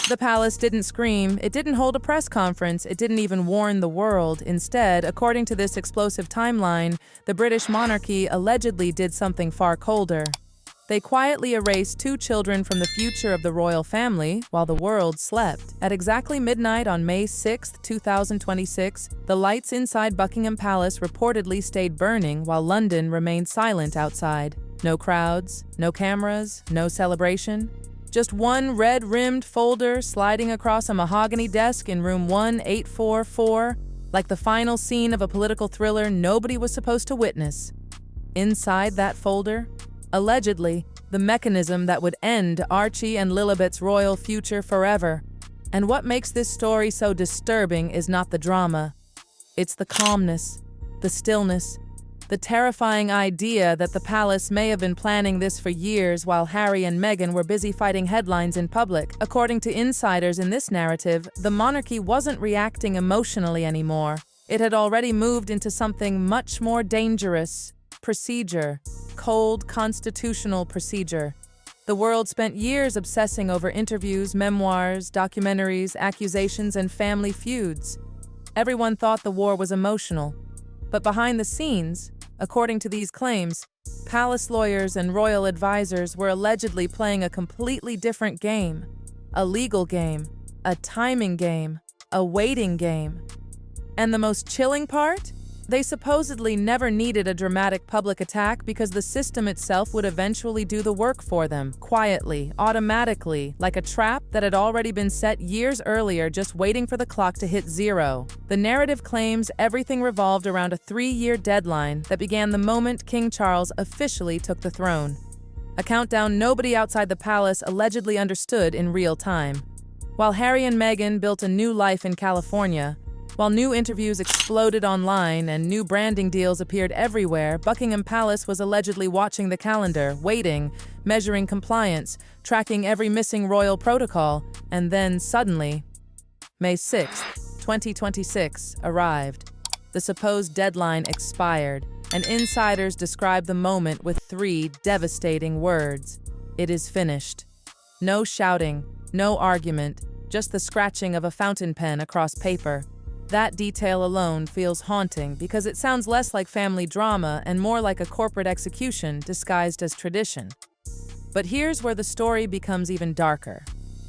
The palace didn't scream, it didn't hold a press conference, it didn't even warn the world. Instead, according to this explosive timeline, the British monarchy allegedly did something far colder. They quietly erased 2 children from the future of the royal family while the world slept. At exactly midnight on May 6, 2026, the lights inside Buckingham Palace reportedly stayed burning while London remained silent outside. No crowds, no cameras, no celebration. Just one red-rimmed folder sliding across a mahogany desk in room 1844, like the final scene of a political thriller nobody was supposed to witness. Inside that folder, allegedly, the mechanism that would end Archie and Lilibet's royal future forever. And what makes this story so disturbing is not the drama. It's the calmness, the stillness, the terrifying idea that the palace may have been planning this for years while Harry and Meghan were busy fighting headlines in public. According to insiders in this narrative, the monarchy wasn't reacting emotionally anymore. It had already moved into something much more dangerous. Procedure. Cold, constitutional procedure. The world spent years obsessing over interviews, memoirs, documentaries, accusations, and family feuds. Everyone thought the war was emotional. But behind the scenes, according to these claims, palace lawyers and royal advisors were allegedly playing a completely different game. A legal game, a timing game, a waiting game. And the most chilling part? They supposedly never needed a dramatic public attack because the system itself would eventually do the work for them, quietly, automatically, like a trap that had already been set years earlier, just waiting for the clock to hit 0. The narrative claims everything revolved around a 3-year deadline that began the moment King Charles officially took the throne. A countdown nobody outside the palace allegedly understood in real time. While Harry and Meghan built a new life in California, while new interviews exploded online and new branding deals appeared everywhere, Buckingham Palace was allegedly watching the calendar, waiting, measuring compliance, tracking every missing royal protocol, and then suddenly, May 6, 2026, arrived. The supposed deadline expired, and insiders described the moment with 3 devastating words. It is finished. No shouting, no argument, just the scratching of a fountain pen across paper. That detail alone feels haunting because it sounds less like family drama and more like a corporate execution disguised as tradition. But here's where the story becomes even darker.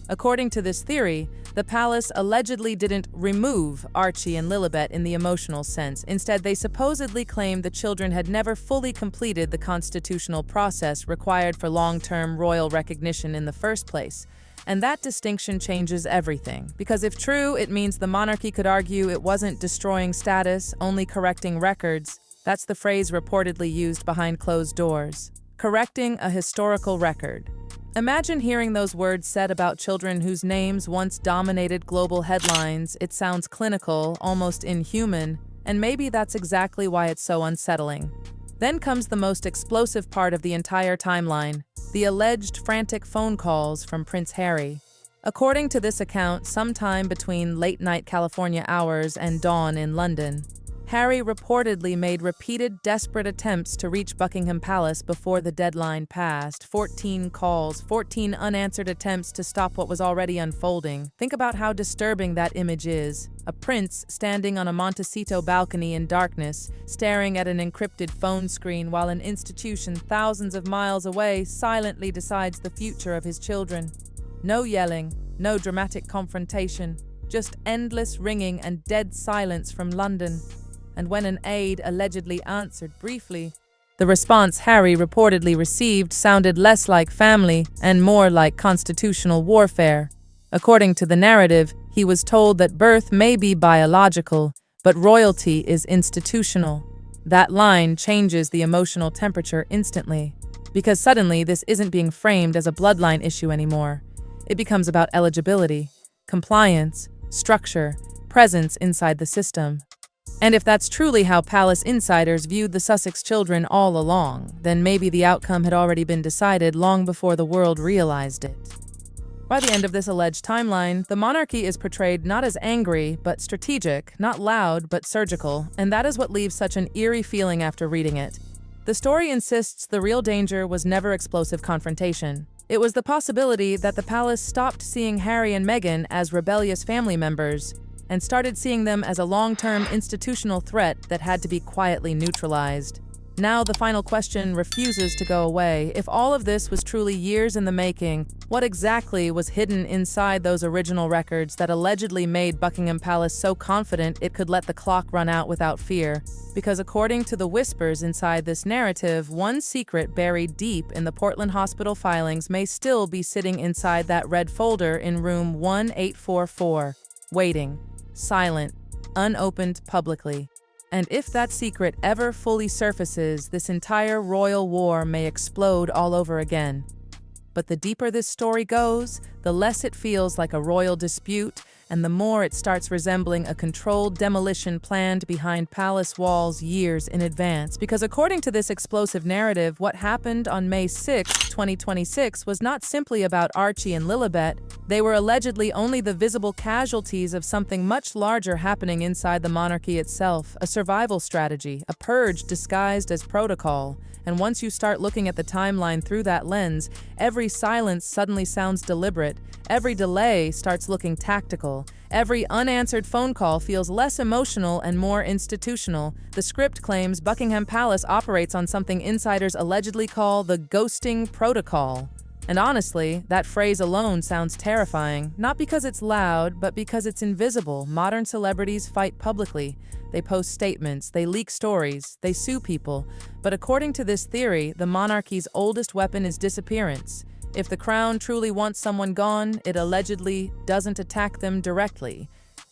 According to this theory, the palace allegedly didn't remove Archie and Lilibet in the emotional sense. Instead, they supposedly claimed the children had never fully completed the constitutional process required for long-term royal recognition in the first place. And that distinction changes everything, because if true, it means the monarchy could argue it wasn't destroying status, only correcting records. That's the phrase reportedly used behind closed doors. Correcting a historical record. Imagine hearing those words said about children whose names once dominated global headlines. It sounds clinical, almost inhuman, and maybe that's exactly why it's so unsettling. Then comes the most explosive part of the entire timeline, the alleged frantic phone calls from Prince Harry. According to this account, sometime between late-night California hours and dawn in London, Harry reportedly made repeated desperate attempts to reach Buckingham Palace before the deadline passed. 14 calls, 14 unanswered attempts to stop what was already unfolding. Think about how disturbing that image is. A prince standing on a Montecito balcony in darkness, staring at an encrypted phone screen while an institution thousands of miles away silently decides the future of his children. No yelling, no dramatic confrontation, just endless ringing and dead silence from London. And when an aide allegedly answered briefly, the response Harry reportedly received sounded less like family and more like constitutional warfare. According to the narrative, he was told that birth may be biological, but royalty is institutional. That line changes the emotional temperature instantly, because suddenly this isn't being framed as a bloodline issue anymore. It becomes about eligibility, compliance, structure, presence inside the system. And if that's truly how palace insiders viewed the Sussex children all along, then maybe the outcome had already been decided long before the world realized it. By the end of this alleged timeline, the monarchy is portrayed not as angry, but strategic, not loud, but surgical, and that is what leaves such an eerie feeling after reading it. The story insists the real danger was never explosive confrontation. It was the possibility that the palace stopped seeing Harry and Meghan as rebellious family members and started seeing them as a long-term institutional threat that had to be quietly neutralized. Now the final question refuses to go away. If all of this was truly years in the making, what exactly was hidden inside those original records that allegedly made Buckingham Palace so confident it could let the clock run out without fear? Because according to the whispers inside this narrative, one secret buried deep in the Portland Hospital filings may still be sitting inside that red folder in room 1844, waiting, silent, unopened publicly. And if that secret ever fully surfaces, this entire royal war may explode all over again. But the deeper this story goes, the less it feels like a royal dispute, and the more it starts resembling a controlled demolition planned behind palace walls years in advance. Because according to this explosive narrative, what happened on May 6, 2026 was not simply about Archie and Lilibet. They were allegedly only the visible casualties of something much larger happening inside the monarchy itself, a survival strategy, a purge disguised as protocol. And once you start looking at the timeline through that lens, every silence suddenly sounds deliberate, every delay starts looking tactical, every unanswered phone call feels less emotional and more institutional. The script claims Buckingham Palace operates on something insiders allegedly call the ghosting protocol. And honestly, that phrase alone sounds terrifying, not because it's loud, but because it's invisible. Modern celebrities fight publicly. They post statements, they leak stories, they sue people. But according to this theory, the monarchy's oldest weapon is disappearance. If the crown truly wants someone gone, it allegedly doesn't attack them directly.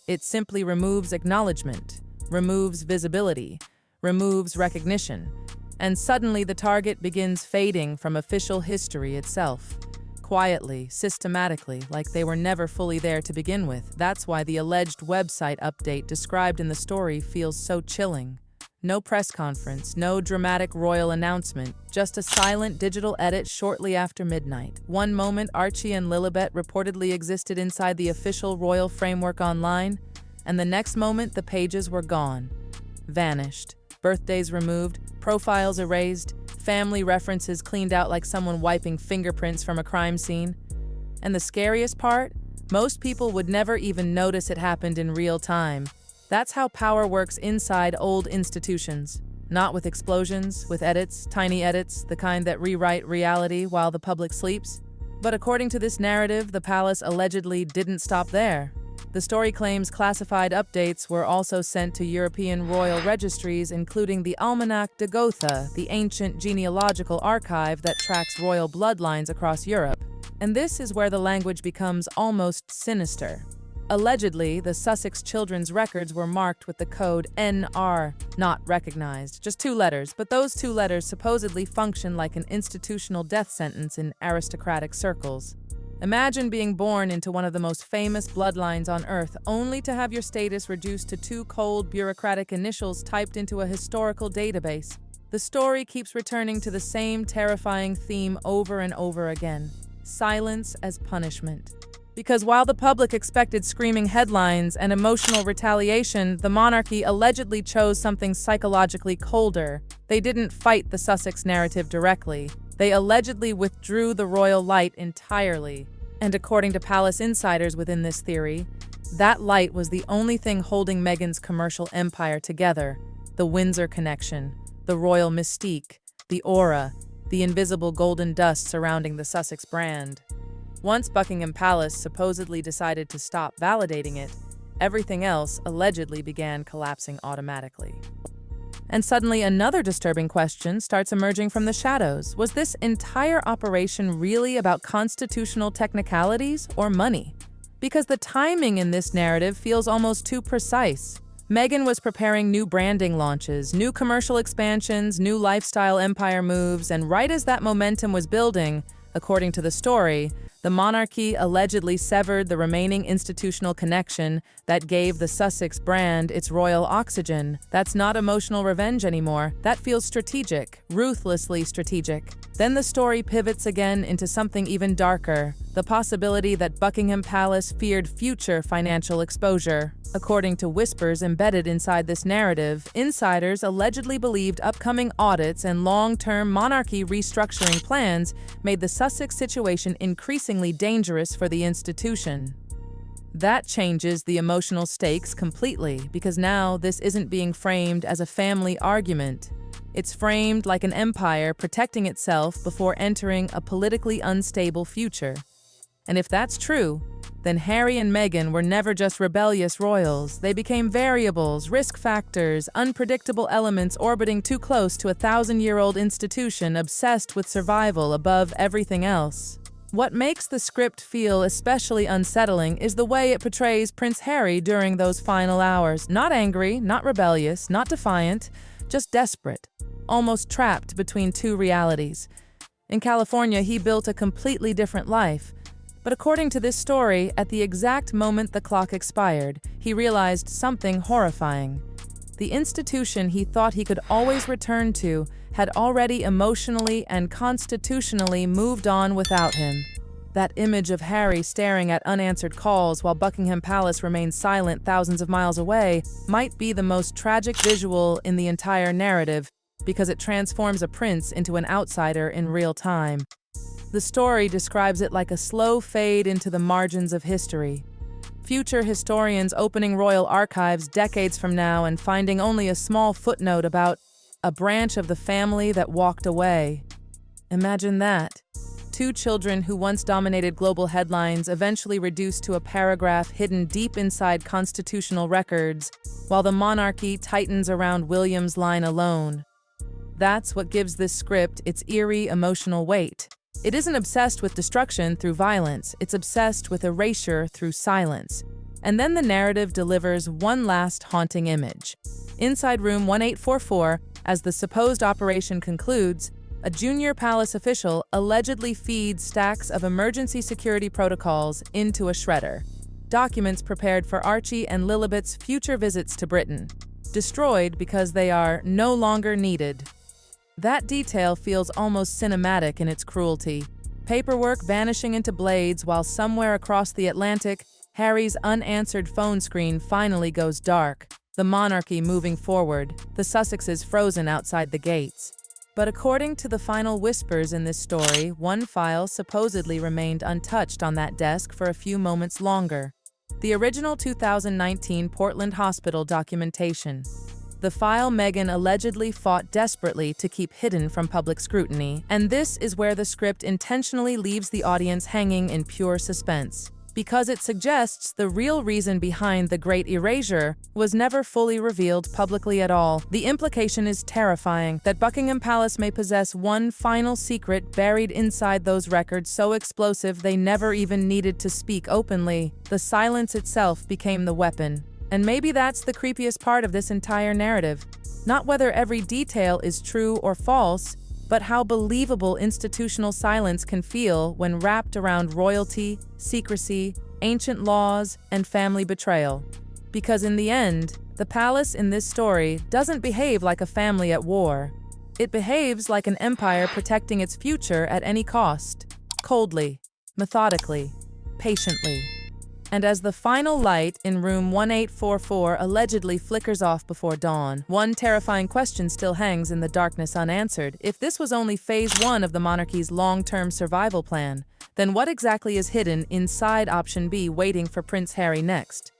It simply removes acknowledgement, removes visibility, removes recognition. And suddenly the target begins fading from official history itself. Quietly, systematically, like they were never fully there to begin with. That's why the alleged website update described in the story feels so chilling. No press conference, no dramatic royal announcement, just a silent digital edit shortly after midnight. One moment Archie and Lilibet reportedly existed inside the official royal framework online, and the next moment the pages were gone, vanished. Birthdays removed, profiles erased, family references cleaned out like someone wiping fingerprints from a crime scene. And the scariest part? Most people would never even notice it happened in real time. That's how power works inside old institutions. Not with explosions, with edits, tiny edits, the kind that rewrite reality while the public sleeps. But according to this narrative, the palace allegedly didn't stop there. The story claims classified updates were also sent to European royal registries, including the Almanach de Gotha, the ancient genealogical archive that tracks royal bloodlines across Europe. And this is where the language becomes almost sinister. Allegedly, the Sussex children's records were marked with the code NR, not recognized, just 2 letters, but those 2 letters supposedly function like an institutional death sentence in aristocratic circles. Imagine being born into one of the most famous bloodlines on Earth, only to have your status reduced to 2 cold, bureaucratic initials typed into a historical database. The story keeps returning to the same terrifying theme over and over again: silence as punishment. Because while the public expected screaming headlines and emotional retaliation, the monarchy allegedly chose something psychologically colder. They didn't fight the Sussex narrative directly. They allegedly withdrew the royal light entirely. And according to palace insiders within this theory, that light was the only thing holding Meghan's commercial empire together: the Windsor connection, the royal mystique, the aura, the invisible golden dust surrounding the Sussex brand. Once Buckingham Palace supposedly decided to stop validating it, everything else allegedly began collapsing automatically. And suddenly another disturbing question starts emerging from the shadows. Was this entire operation really about constitutional technicalities or money? Because the timing in this narrative feels almost too precise. Meghan was preparing new branding launches, new commercial expansions, new lifestyle empire moves, and right as that momentum was building, according to the story, the monarchy allegedly severed the remaining institutional connection that gave the Sussex brand its royal oxygen. That's not emotional revenge anymore. That feels strategic, ruthlessly strategic. Then the story pivots again into something even darker: the possibility that Buckingham Palace feared future financial exposure. According to whispers embedded inside this narrative, insiders allegedly believed upcoming audits and long-term monarchy restructuring plans made the Sussex situation increasingly dangerous for the institution. That changes the emotional stakes completely, because now this isn't being framed as a family argument. It's framed like an empire protecting itself before entering a politically unstable future. And if that's true, then Harry and Meghan were never just rebellious royals. They became variables, risk factors, unpredictable elements orbiting too close to a 1,000-year-old institution obsessed with survival above everything else. What makes the script feel especially unsettling is the way it portrays Prince Harry during those final hours. Not angry, not rebellious, not defiant, just desperate, almost trapped between two realities. In California, he built a completely different life. But according to this story, at the exact moment the clock expired, he realized something horrifying. The institution he thought he could always return to had already emotionally and constitutionally moved on without him. That image of Harry staring at unanswered calls while Buckingham Palace remained silent thousands of miles away might be the most tragic visual in the entire narrative, because it transforms a prince into an outsider in real time. The story describes it like a slow fade into the margins of history. Future historians opening royal archives decades from now and finding only a small footnote about a branch of the family that walked away. Imagine that. Two children who once dominated global headlines eventually reduced to a paragraph hidden deep inside constitutional records, while the monarchy tightens around William's line alone. That's what gives this script its eerie emotional weight. It isn't obsessed with destruction through violence, it's obsessed with erasure through silence. And then the narrative delivers one last haunting image. Inside room 1844, as the supposed operation concludes, a junior palace official allegedly feeds stacks of emergency security protocols into a shredder. Documents prepared for Archie and Lilibet's future visits to Britain. Destroyed because they are no longer needed. That detail feels almost cinematic in its cruelty. Paperwork vanishing into blades while somewhere across the Atlantic, Harry's unanswered phone screen finally goes dark. The monarchy moving forward, the Sussexes frozen outside the gates. But according to the final whispers in this story, one file supposedly remained untouched on that desk for a few moments longer. The original 2019 Portland Hospital documentation. The file Meghan allegedly fought desperately to keep hidden from public scrutiny, and this is where the script intentionally leaves the audience hanging in pure suspense. Because it suggests the real reason behind the Great Erasure was never fully revealed publicly at all. The implication is terrifying, that Buckingham Palace may possess one final secret buried inside those records so explosive they never even needed to speak openly. The silence itself became the weapon. And maybe that's the creepiest part of this entire narrative. Not whether every detail is true or false, but how believable institutional silence can feel when wrapped around royalty, secrecy, ancient laws, and family betrayal. Because in the end, the palace in this story doesn't behave like a family at war. It behaves like an empire protecting its future at any cost. Coldly, methodically, patiently. And as the final light in room 1844 allegedly flickers off before dawn, one terrifying question still hangs in the darkness unanswered. If this was only phase 1 of the monarchy's long-term survival plan, then what exactly is hidden inside option B waiting for Prince Harry next?